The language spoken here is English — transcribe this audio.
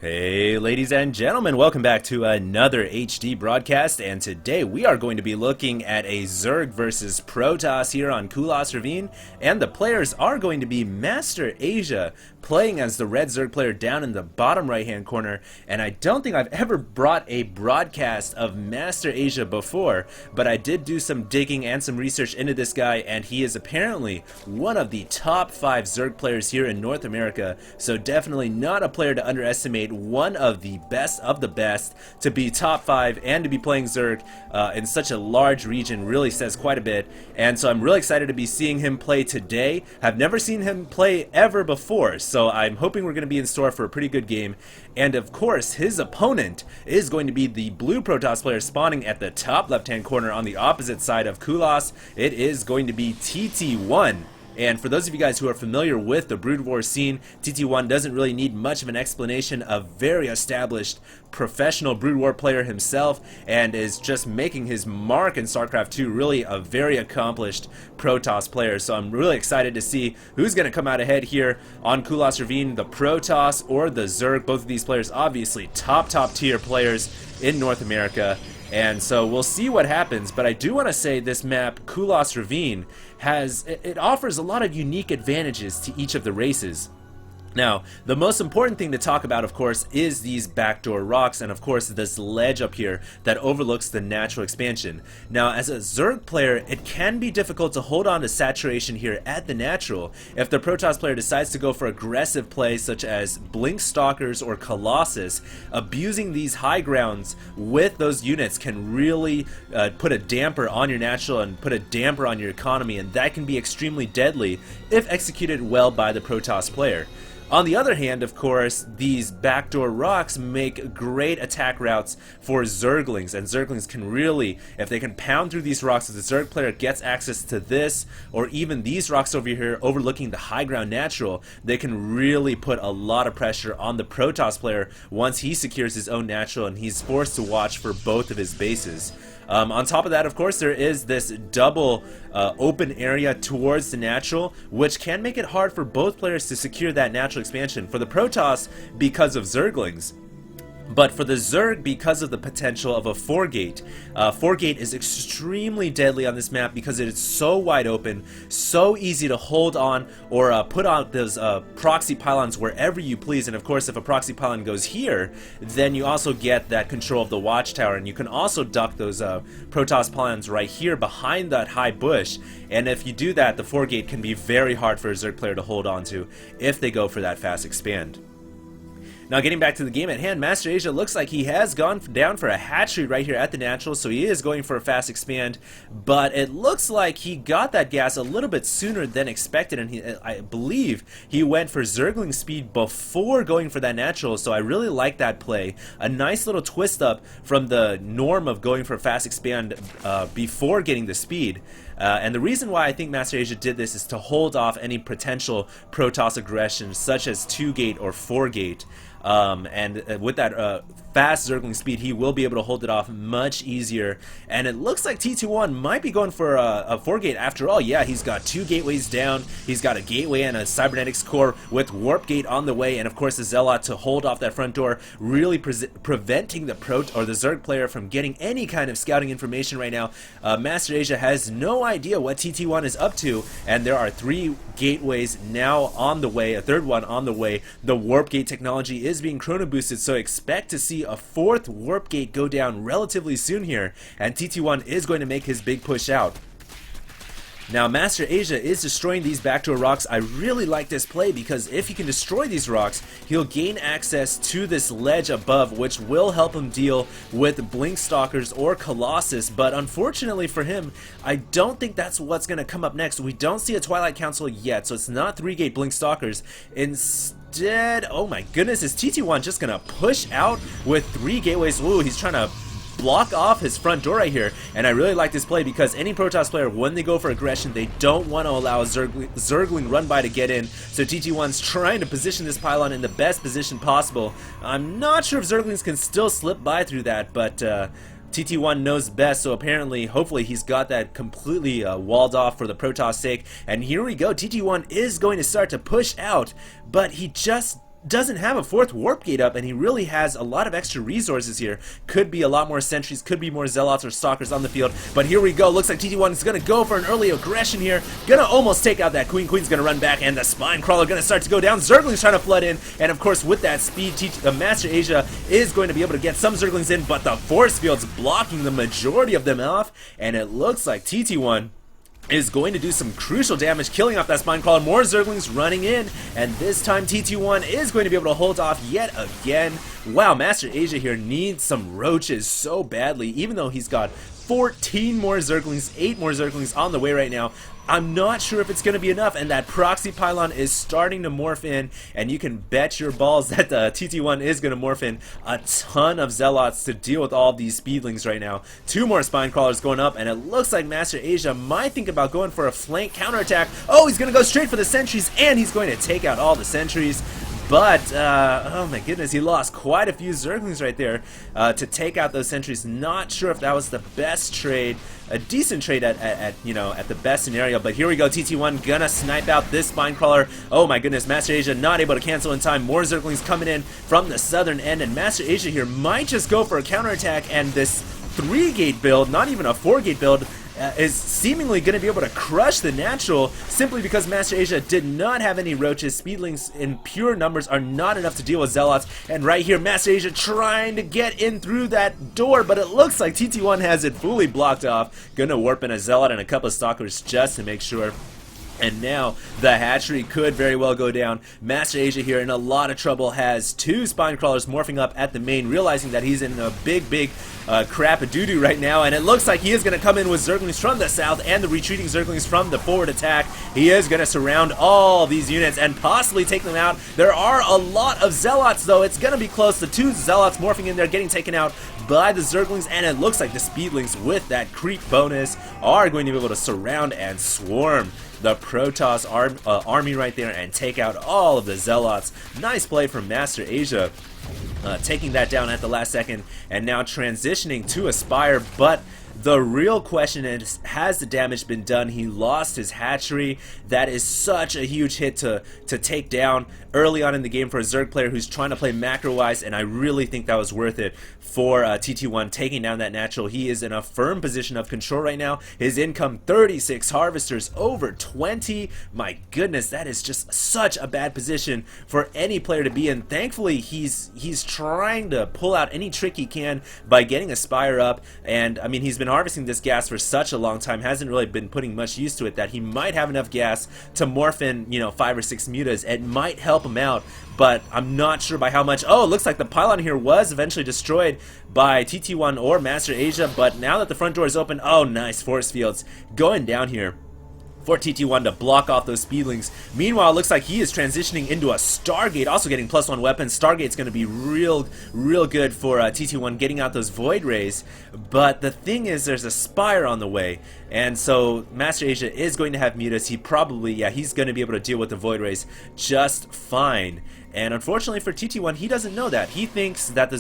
Hey ladies and gentlemen, welcome back to another HD broadcast, and today we are going to be looking at a Zerg versus Protoss here on Kulas Ravine, and the players are going to be MasterAsia playing as the red Zerg player down in the bottom right hand corner. And I don't think I've ever brought a broadcast of MasterAsia before, but I did do some digging and some research into this guy, and he is apparently one of the top 5 Zerg players here in North America, so definitely not a player to underestimate. One of the best to be top 5 and to be playing Zerg in such a large region really says quite a bit, and so I'm really excited to be seeing him play today. I've never seen him play ever before, so I'm hoping we're going to be in store for a pretty good game. And of course, his opponent is going to be the blue Protoss player spawning at the top left hand corner on the opposite side of Kulas. It is going to be TT1. And for those of you guys who are familiar with the Brood War scene, TT1 doesn't really need much of an explanation. A very established professional Brood War player himself, and is just making his mark in Starcraft 2. Really a very accomplished Protoss player. So I'm really excited to see who's going to come out ahead here on Kulas Ravine, the Protoss or the Zerg. Both of these players obviously top tier players in North America. And so we'll see what happens, but I do want to say this map, Kulas Ravine, it offers a lot of unique advantages to each of the races. Now, the most important thing to talk about, of course, is these backdoor rocks, and of course this ledge up here that overlooks the natural expansion. Now, as a Zerg player, it can be difficult to hold on to saturation here at the natural. If the Protoss player decides to go for aggressive plays such as Blink Stalkers or Colossus, abusing these high grounds with those units can really put a damper on your natural and put a damper on your economy, and that can be extremely deadly if executed well by the Protoss player. On the other hand, of course, these backdoor rocks make great attack routes for Zerglings, and Zerglings can really, if they can pound through these rocks, if the Zerg player gets access to this, or even these rocks over here overlooking the high ground natural, they can really put a lot of pressure on the Protoss player once he secures his own natural and he's forced to watch for both of his bases. On top of that, of course, there is this double open area towards the natural, which can make it hard for both players to secure that natural expansion. For the Protoss, because of Zerglings, but for the Zerg, because of the potential of a 4-gate. 4-gate is extremely deadly on this map because it is so wide open, so easy to hold on or put on those proxy pylons wherever you please. And of course, if a proxy pylon goes here, then you also get that control of the watchtower, and you can also duck those Protoss pylons right here behind that high bush. And if you do that, the 4-gate can be very hard for a Zerg player to hold on to if they go for that fast expand. Now, getting back to the game at hand, MasterAsia looks like he has gone down for a hatchery right here at the natural, so he is going for a fast expand, but it looks like he got that gas a little bit sooner than expected, and I believe he went for Zergling speed before going for that natural, so I really like that play. A nice little twist up from the norm of going for a fast expand before getting the speed. And the reason why I think MasterAsia did this is to hold off any potential Protoss aggression such as 2-gate or 4-gate. And with that fast Zergling speed, he will be able to hold it off much easier. And it looks like TT1 might be going for a 4-gate after all. Yeah, he's got 2 gateways down, he's got a gateway and a cybernetics core with warp gate on the way, and of course the Zealot to hold off that front door, really preventing the the Zerg player from getting any kind of scouting information right now. MasterAsia has no idea what TT1 is up to, and there are 3 gateways now on the way, a 3rd one on the way. The warp gate technology is being chrono boosted, so expect to see a 4th warp gate go down relatively soon here, and TT1 is going to make his big push out. Now, MasterAsia is destroying these backdoor rocks. I really like this play because if he can destroy these rocks, he'll gain access to this ledge above, which will help him deal with Blink Stalkers or Colossus. But unfortunately for him, I don't think that's what's going to come up next. We don't see a Twilight Council yet, so it's not 3-gate Blink Stalkers. Instead, oh my goodness, is TT1 just going to push out with 3 gateways? Ooh, he's trying to block off his front door right here, and I really like this play because any Protoss player, when they go for aggression, they don't want to allow a Zergling run by to get in, so TT1's trying to position this pylon in the best position possible. I'm not sure if Zerglings can still slip by through that, but TT1 knows best, so apparently, hopefully, he's got that completely walled off for the Protoss sake, and here we go. TT1 is going to start to push out, but he just doesn't have a 4th warp gate up, and he really has a lot of extra resources here. Could be a lot more sentries, could be more zealots or stalkers on the field, but here we go. Looks like TT1 is going to go for an early aggression here, gonna almost take out that queen. Queen's gonna run back, and the spine crawler gonna start to go down. Zerglings trying to flood in, and of course with that speed, MasterAsia is going to be able to get some Zerglings in, but the force field's blocking the majority of them off, and it looks like TT1 is going to do some crucial damage, killing off that spine crawler. More Zerglings running in, and this time TT1 is going to be able to hold off yet again. Wow, MasterAsia here needs some roaches so badly, even though he's got 14 more Zerglings, 8 more Zerglings on the way right now. I'm not sure if it's going to be enough, and that proxy pylon is starting to morph in, and you can bet your balls that the TT1 is going to morph in a ton of zealots to deal with all of these speedlings right now. 2 more spine crawlers going up, and it looks like MasterAsia might think about going for a flank counterattack. Oh, he's going to go straight for the sentries, and he's going to take out all the sentries. But, oh my goodness, he lost quite a few Zerglings right there to take out those sentries. Not sure if that was the best trade. A decent trade at the best scenario, but here we go. TT1 gonna snipe out this spine crawler. Oh my goodness, MasterAsia not able to cancel in time. More Zerglings coming in from the southern end, and MasterAsia here might just go for a counterattack, and this 3-gate build, not even a 4-gate build, is seemingly going to be able to crush the natural, simply because MasterAsia did not have any roaches. Speedlings in pure numbers are not enough to deal with zealots, and right here MasterAsia trying to get in through that door, but it looks like TT1 has it fully blocked off. Gonna warp in a zealot and a couple of stalkers just to make sure. And now the hatchery could very well go down. MasterAsia here in a lot of trouble, has 2 spine crawlers morphing up at the main, realizing that he's in a big crap-a-doo-doo right now, and it looks like he is going to come in with Zerglings from the south and the retreating Zerglings from the forward attack. He is going to surround all these units and possibly take them out. There are a lot of zealots, though. It's going to be close. The 2 zealots morphing in there, getting taken out by the Zerglings, and it looks like the speedlings with that creep bonus are going to be able to surround and swarm the Protoss army right there and take out all of the zealots. Nice play from MasterAsia, taking that down at the last second, and now transitioning to Aspire. But the real question is, has the damage been done? He lost his hatchery. That is such a huge hit to take down early on in the game for a Zerg player who's trying to play macro-wise, and I really think that was worth it for TT1 taking down that natural. He is in a firm position of control right now. His income, 36 harvesters, over 20. My goodness, that is just such a bad position for any player to be in. Thankfully, he's trying to pull out any trick he can by getting a Spire up, and I mean, he's been harvesting this gas for such a long time, hasn't really been putting much use to it, that he might have enough gas to morph in, 5 or 6 mutas. It might help him out, but I'm not sure by how much. Oh, it looks like the pylon here was eventually destroyed by TT1 or MasterAsia, but now that the front door is open, oh nice, force fields going down here for TT1 to block off those speedlings. Meanwhile, it looks like he is transitioning into a Stargate, also getting +1 weapons. Stargate's going to be real good for TT1 getting out those Void Rays, but the thing is, there's a Spire on the way, and so MasterAsia is going to have mutas. He probably, he's going to be able to deal with the Void Rays just fine, and unfortunately for TT1, he doesn't know that. He thinks that the